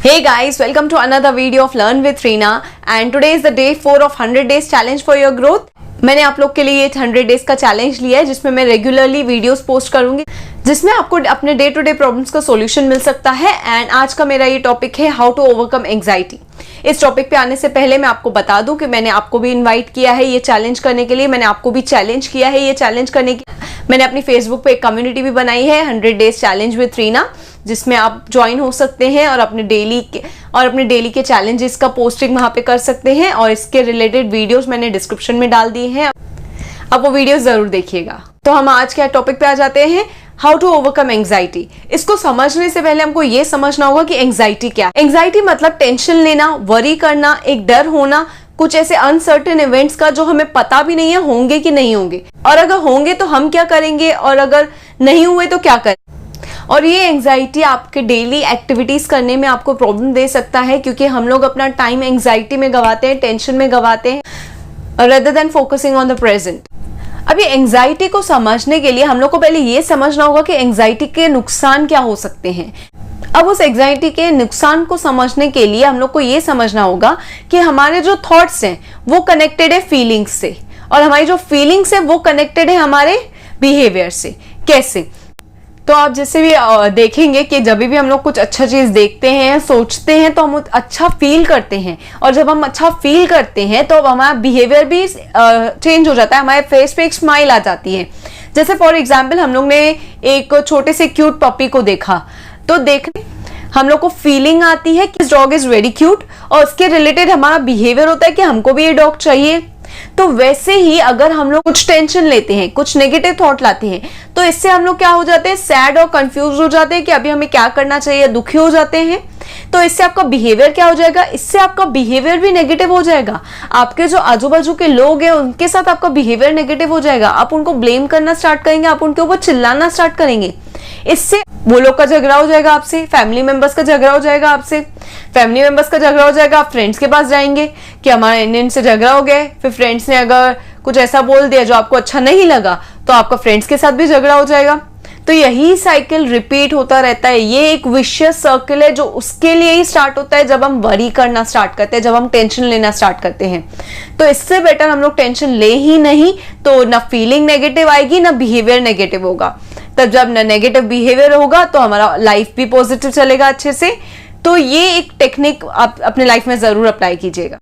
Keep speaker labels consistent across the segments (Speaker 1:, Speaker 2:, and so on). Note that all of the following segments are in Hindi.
Speaker 1: Hey guys, welcome to another video of Learn with Reena and today is the day 4 of 100 days challenge for your growth। मैंने आप लोग के लिए ये 100 डेज का चैलेंज लिया है जिसमें मैं रेगुलरली वीडियोस पोस्ट करूंगी जिसमें आपको अपने डे टू डे प्रॉब्लम्स का सॉल्यूशन मिल सकता है। एंड आज का मेरा ये टॉपिक है हाउ टू ओवरकम एंग्जाइटी। इस टॉपिक पे आने से पहले मैं आपको बता दूं कि मैंने आपको भी इनवाइट किया है ये चैलेंज करने के लिए, मैंने आपको भी चैलेंज किया है ये चैलेंज करने की। मैंने अपनी फेसबुक पे एक कम्युनिटी भी बनाई है 100 डेज चैलेंज विद रीना, जिसमें आप ज्वाइन हो सकते हैं और अपने डेली के चैलेंजेस का पोस्टिंग वहां पे कर सकते हैं और इसके रिलेटेड वीडियोस मैंने डिस्क्रिप्शन में डाल दिए हैं, आप वो वीडियोस जरूर देखिएगा। तो हम आज के टॉपिक पे आ जाते हैं, हाउ टू ओवरकम एंग्जाइटी। इसको समझने से पहले हमको ये समझना होगा कि एंग्जाइटी क्या है। एंग्जाइटी मतलब टेंशन लेना, वरी करना, एक डर होना कुछ ऐसे अनसर्टेन इवेंट्स का जो हमें पता भी नहीं है होंगे कि नहीं होंगे, और अगर होंगे तो हम क्या करेंगे और अगर नहीं हुए तो क्या करें। और ये एंग्जाइटी आपके डेली एक्टिविटीज करने में आपको प्रॉब्लम दे सकता है क्योंकि हम लोग अपना टाइम एंग्जाइटी में गवाते हैं, टेंशन में गवाते हैं rather than focusing on the present. अभी एंग्जाइटी को समझने के लिए हम लोग को पहले ये समझना होगा कि एंग्जाइटी के नुकसान क्या हो सकते हैं। अब उस एंग्जाइटी के नुकसान को समझने के लिए हम लोग को ये समझना होगा कि हमारे जो थॉट्स हैं वो कनेक्टेड है फीलिंग्स से, और हमारी जो फीलिंग्स है वो कनेक्टेड है हमारे बिहेवियर से। कैसे? तो आप जैसे भी देखेंगे कि जब भी हम लोग कुछ अच्छा चीज देखते हैं, सोचते हैं, तो हम अच्छा फील करते हैं, और जब हम अच्छा फील करते हैं तो हमारा बिहेवियर भी चेंज हो जाता है, हमारे फेस पे एक स्माइल आ जाती है। जैसे फॉर एग्जाम्पल हम लोग ने एक छोटे से क्यूट पपी को देखा, तो हम लोग को फीलिंग आती है कि this dog is very cute, और उसके रिलेटेड हमारा बिहेवियर होता है कि हमको भी ये डॉग चाहिए। तो वैसे ही अगर हम लोग कुछ टेंशन लेते हैं, कुछ नेगेटिव थॉट लाते हैं, तो इससे हम लोग क्या हो जाते हैं, सैड और कंफ्यूज हो जाते हैं कि अभी हमें क्या करना चाहिए, दुखी हो जाते हैं। तो इससे आपका बिहेवियर क्या हो जाएगा, इससे आपका बिहेवियर भी नेगेटिव हो जाएगा। आपके जो आजू बाजू के लोग हैं उनके साथ आपका बिहेवियर नेगेटिव हो जाएगा, आप उनको ब्लेम करना स्टार्ट करेंगे, आप उनके ऊपर चिल्लाना स्टार्ट करेंगे। इससे वो लोग का झगड़ा हो जाएगा आपसे, फैमिली मेंबर्स का झगड़ा हो जाएगा आपसे, फैमिली मेंबर्स का झगड़ा हो जाएगा, आप फ्रेंड्स के पास जाएंगे कि हमारे इनसे झगड़ा हो गया। फिर फ्रेंड्स ने अगर कुछ ऐसा बोल दिया जो आपको अच्छा नहीं लगा तो आपका फ्रेंड्स के साथ भी झगड़ा हो जाएगा। तो यही साइकिल रिपीट होता रहता है। ये एक विशियस सर्किल है जो उसके लिए ही स्टार्ट होता है जब हम वरी करना स्टार्ट करते हैं, जब हम टेंशन लेना स्टार्ट करते हैं। तो इससे बेटर हम लोग टेंशन ले ही नहीं, तो ना फीलिंग नेगेटिव आएगी ना बिहेवियर नेगेटिव होगा। तब जब ना नेगेटिव बिहेवियर होगा तो हमारा लाइफ भी पॉजिटिव चलेगा अच्छे से। तो ये एक टेक्निक आप अपने लाइफ में जरूर अप्लाई कीजिएगा।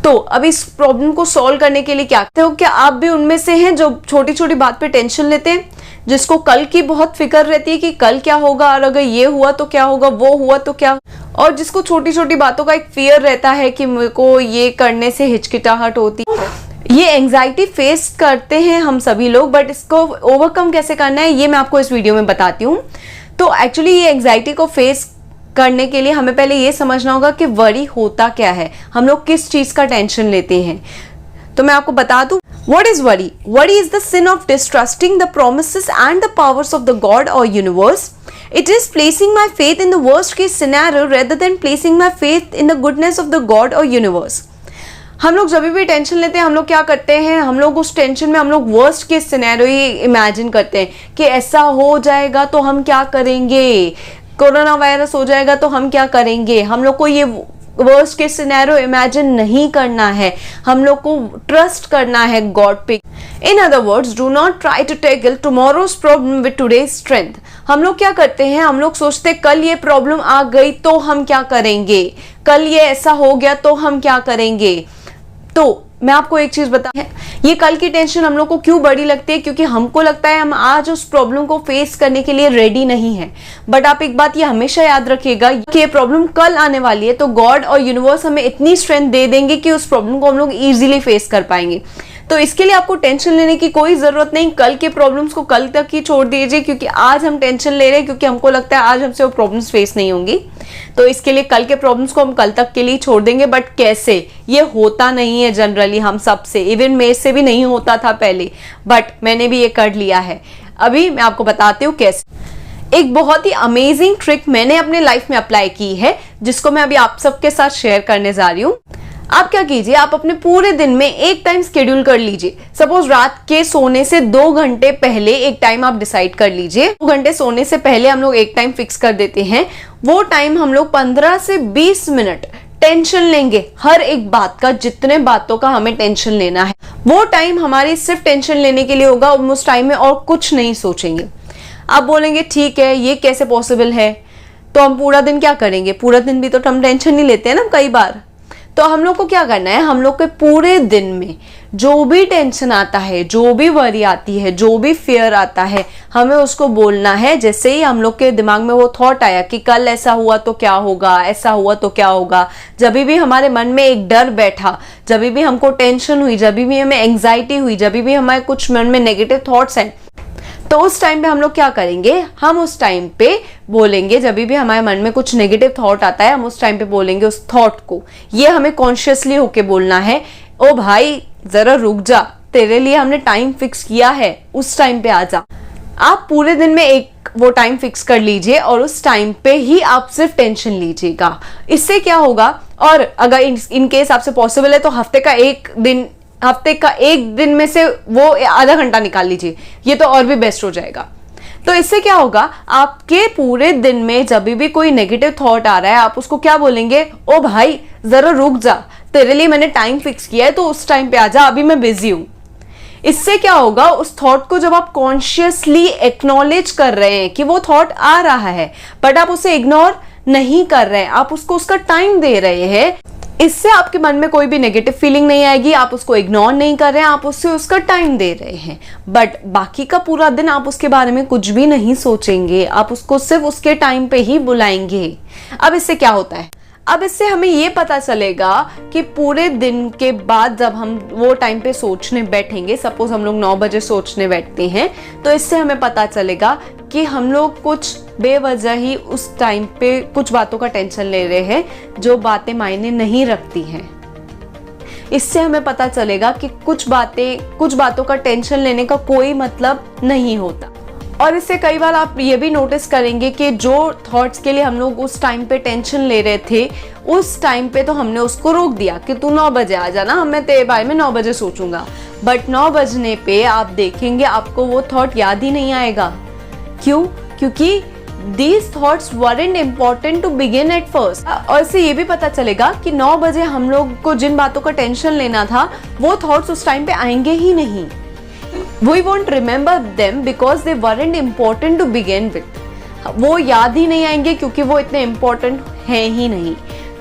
Speaker 1: तो अब इस प्रॉब्लम को सॉल्व करने के लिए क्या करते हो, क्या आप भी उनमें से हैं जो छोटी छोटी बात पे टेंशन लेते हैं, जिसको कल की बहुत फिक्र रहती है कि कल क्या होगा, और अगर ये हुआ तो क्या होगा, वो हुआ तो क्या, और जिसको छोटी छोटी बातों का एक फियर रहता है कि मेरे को ये करने से हिचकिचाहट होती है। ये एंग्जाइटी फेस करते हैं हम सभी लोग, बट इसको ओवरकम कैसे करना है ये मैं आपको इस वीडियो में बताती हूँ। तो एक्चुअली ये एंग्जाइटी को फेस करने के लिए हमें पहले ये समझना होगा कि वरी होता क्या है, हम लोग किस चीज का टेंशन लेते हैं। तो मैं आपको बता दूं, what is worry? Worry is the sin of distrusting the promises and the powers of the God और universe. It is placing my faith in the worst case scenario rather than placing my faith in the goodness of the God और यूनिवर्स। हम लोग जब भी टेंशन लेते हैं हम लोग क्या करते हैं, हम लोग उस टेंशन में हम लोग वर्स्ट केस सिनेरियो ही इमेजिन करते हैं कि ऐसा हो जाएगा तो हम क्या करेंगे, कोरोना वायरस हो जाएगा तो हम क्या करेंगे। हम लोग को ये वर्स्ट केस सिनेरियो इमेजिन नहीं करना है, हम लोग को ट्रस्ट करना है गॉड पे। In other words, do not try to tackle tomorrow's problem with today's strength. हम लोग क्या करते हैं, हम लोग सोचते हैं कल ये प्रॉब्लम आ गई तो हम क्या करेंगे, कल ये ऐसा हो गया तो हम क्या करेंगे। तो मैं आपको एक चीज बता, ये कल की टेंशन हम लोग को क्यों बड़ी लगती है, क्योंकि हमको लगता है हम आज उस प्रॉब्लम को फेस करने के लिए रेडी नहीं है। बट आप एक बात ये हमेशा याद रखिएगा कि ये प्रॉब्लम कल आने वाली है, तो गॉड और यूनिवर्स हमें इतनी स्ट्रेंथ दे देंगे कि उस प्रॉब्लम को हम लोग इजीली फेस कर पाएंगे। तो इसके लिए आपको टेंशन लेने की कोई जरूरत नहीं, कल के प्रॉब्लम्स को कल तक ही छोड़ दीजिए, क्योंकि आज हम टेंशन ले रहे हैं क्योंकि हमको लगता है आज हमसे वो प्रॉब्लम्स फेस नहीं होंगी। तो इसके लिए कल के प्रॉब्लम्स को हम कल तक के लिए छोड़ देंगे। बट कैसे, ये होता नहीं है जनरली हम सब से, इवन मेरे से भी नहीं होता था पहले, बट मैंने भी ये कर लिया है। अभी मैं आपको बताती हूँ कैसे। एक बहुत ही अमेजिंग ट्रिक मैंने अपने लाइफ में अप्लाई की है जिसको मैं अभी आप सबके साथ शेयर करने जा रही हूँ। आप क्या कीजिए, आप अपने पूरे दिन में एक टाइम शेड्यूल कर लीजिए। सपोज रात के सोने से 2 घंटे पहले एक टाइम आप डिसाइड कर लीजिए। 2 घंटे सोने से पहले हम लोग एक टाइम फिक्स कर देते हैं। वो टाइम हम लोग 15 से 20 मिनट टेंशन लेंगे हर एक बात का, जितने बातों का हमें टेंशन लेना है वो टाइम हमारी सिर्फ टेंशन लेने के लिए होगा। उस टाइम में और कुछ नहीं सोचेंगे। आप बोलेंगे ठीक है, ये कैसे पॉसिबल है? तो हम पूरा दिन क्या करेंगे? पूरा दिन भी तो हम टेंशन नहीं लेते हैं ना कई बार। तो हम लोग को क्या करना है, हम लोग के पूरे दिन में जो भी टेंशन आता है, जो भी वरी आती है, जो भी फियर आता है, हमें उसको बोलना है। जैसे ही हम लोग के दिमाग में वो थॉट आया कि कल ऐसा हुआ तो क्या होगा, ऐसा हुआ तो क्या होगा, जब भी हमारे मन में एक डर बैठा, जब भी हमको टेंशन हुई, जब भी हमें एंग्जाइटी हुई, जब भी हमारे कुछ मन में नेगेटिव थॉट्स हैं, तो उस टाइम पे हम लोग क्या करेंगे, हम उस टाइम पे बोलेंगे, जब भी हमारे मन में कुछ नेगेटिव थॉट आता है, हम उस टाइम पे बोलेंगे उस थॉट को। ये हमें कॉन्शियसली होके बोलना है, ओ भाई जरा रुक जा, तेरे लिए हमने टाइम फिक्स किया है, उस टाइम पे आ जा। आप पूरे दिन में एक वो टाइम फिक्स कर लीजिए और उस टाइम पे ही आप सिर्फ टेंशन लीजिएगा। इससे क्या होगा, और अगर इन केस आपसे पॉसिबल है तो हफ्ते का एक दिन में से वो आधा घंटा निकाल लीजिए, ये तो और भी बेस्ट हो जाएगा। तो इससे क्या होगा, आपके पूरे दिन में जब भी कोई नेगेटिव थॉट आ रहा है, आप उसको क्या बोलेंगे, ओ भाई जरा रुक जा, तेरे लिए मैंने टाइम फिक्स किया है, तो उस टाइम पे आ जा, अभी मैं बिजी हूं। इससे क्या होगा, उस थॉट को जब आप कॉन्शियसली एक्नॉलेज कर रहे हैं कि वो थॉट आ रहा है, बट आप उसे इग्नोर नहीं कर रहे हैं, आप उसको उसका टाइम दे रहे हैं, इससे आपके मन में कोई भी नेगेटिव फीलिंग नहीं आएगी। आप उसको इग्नोर नहीं कर रहे हैं, आप उससे उसका टाइम दे रहे हैं। बट बाकी का पूरा दिन आप उसके बारे में कुछ भी नहीं सोचेंगे, आप उसको सिर्फ उसके टाइम पे ही बुलाएंगे। अब इससे क्या होता है, अब इससे हमें ये पता चलेगा कि पूरे दिन के बाद जब हम वो टाइम पे सोचने बैठेंगे, सपोज हम लोग 9 बजे सोचने बैठते हैं, तो इससे हमें पता चलेगा कि हम लोग कुछ बेवजह ही उस टाइम पे कुछ बातों का टेंशन ले रहे हैं जो बातें मायने नहीं रखती हैं। इससे हमें पता चलेगा कि कुछ बातों का टेंशन लेने का कोई मतलब नहीं होता। और इससे कई बार आप ये भी नोटिस करेंगे कि जो थॉट्स के लिए हम लोग उस टाइम पे टेंशन ले रहे थे, उस टाइम पे तो हमने उसको रोक दिया कि तू 9 बजे आ जाना, मैं तेरे बारे में 9 बजे सोचूंगा। बट 9 बजने पे आप देखेंगे आपको वो थॉट याद ही नहीं आएगा। क्यों? क्योंकि these thoughts weren't important to begin at first। और इससे ये भी पता चलेगा कि 9 बजे हम लोग को जिन बातों का टेंशन लेना था, वो थॉट्स उस टाइम पे आएंगे ही नहीं। We won't remember them because they weren't important to begin with। वो याद ही नहीं आएंगे क्योंकि वो इतने इम्पोर्टेंट हैं ही नहीं।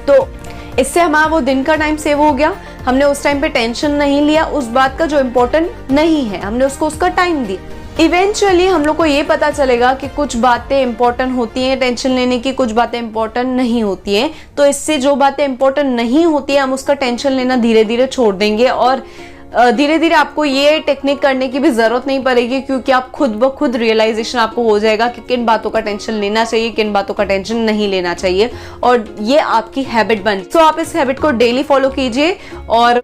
Speaker 1: तो इससे हमारा वो दिन का टाइम सेव हो गया, हमने उस टाइम पे टेंशन नहीं लिया उस बात का जो इम्पोर्टेंट नहीं है, हमने उसको उसका टाइम दिया। इवेंचुअली हम लोग को ये पता चलेगा कि कुछ बातें इंपॉर्टेंट होती हैं टेंशन लेने की, कुछ बातें इंपॉर्टेंट नहीं होती हैं। तो इससे जो बातें इंपॉर्टेंट नहीं होती है, हम उसका टेंशन लेना धीरे धीरे छोड़ देंगे और धीरे धीरे आपको ये टेक्निक करने की भी जरूरत नहीं पड़ेगी, क्योंकि आप खुद ब खुद रियलाइजेशन आपको हो जाएगा कि किन बातों का टेंशन लेना चाहिए, किन बातों का टेंशन नहीं लेना चाहिए, और ये आपकी हैबिट बन। तो आप इस हैबिट को डेली फॉलो कीजिए। और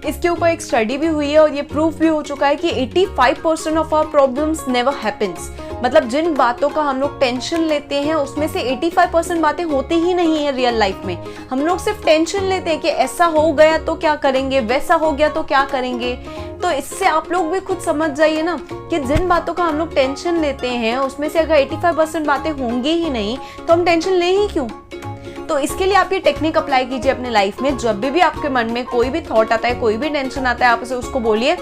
Speaker 1: इसके ऊपर एक स्टडी भी हुई है और ये प्रूफ भी हो चुका है कि 85% of our problems never happens. मतलब जिन बातों का हम लोग टेंशन लेते हैं उसमें से 85% बातें होती ही नहीं है रियल लाइफ में। हम लोग सिर्फ टेंशन लेते हैं कि ऐसा हो गया तो क्या करेंगे, वैसा हो गया तो क्या करेंगे। तो इससे आप लोग भी खुद समझ जाइए ना कि जिन बातों का हम लोग टेंशन लेते हैं उसमें से अगर 85% बातें होंगी ही नहीं तो हम टेंशन ले ही क्यों। तो इसके लिए आप ये टेक्निक अप्लाई कीजिए अपने लाइफ में। जब भी आपके मन में कोई भी थॉट आता है, कोई भी टेंशन आता है, आप उसको बोलिए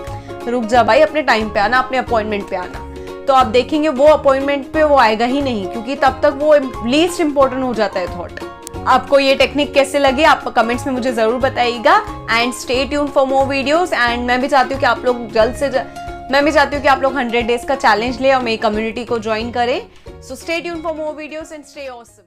Speaker 1: रुक जा भाई, अपने टाइम पे आना, अपने अपॉइंटमेंट पे आना। तो आप देखेंगे वो अपॉइंटमेंट पे वो आएगा ही नहीं, क्योंकि तब तक वो लीस्ट इंपॉर्टेंट हो जाता है थॉट। आपको ये टेक्निक कैसे लगी आप कमेंट्स में मुझे जरूर बताइएगा। And stay tuned for more videos. And मैं भी चाहती हूँ कि आप लोग 100 डेज का चैलेंज ले और मेरी कम्युनिटी को ज्वाइन करें। So stay tuned for more videos and stay awesome.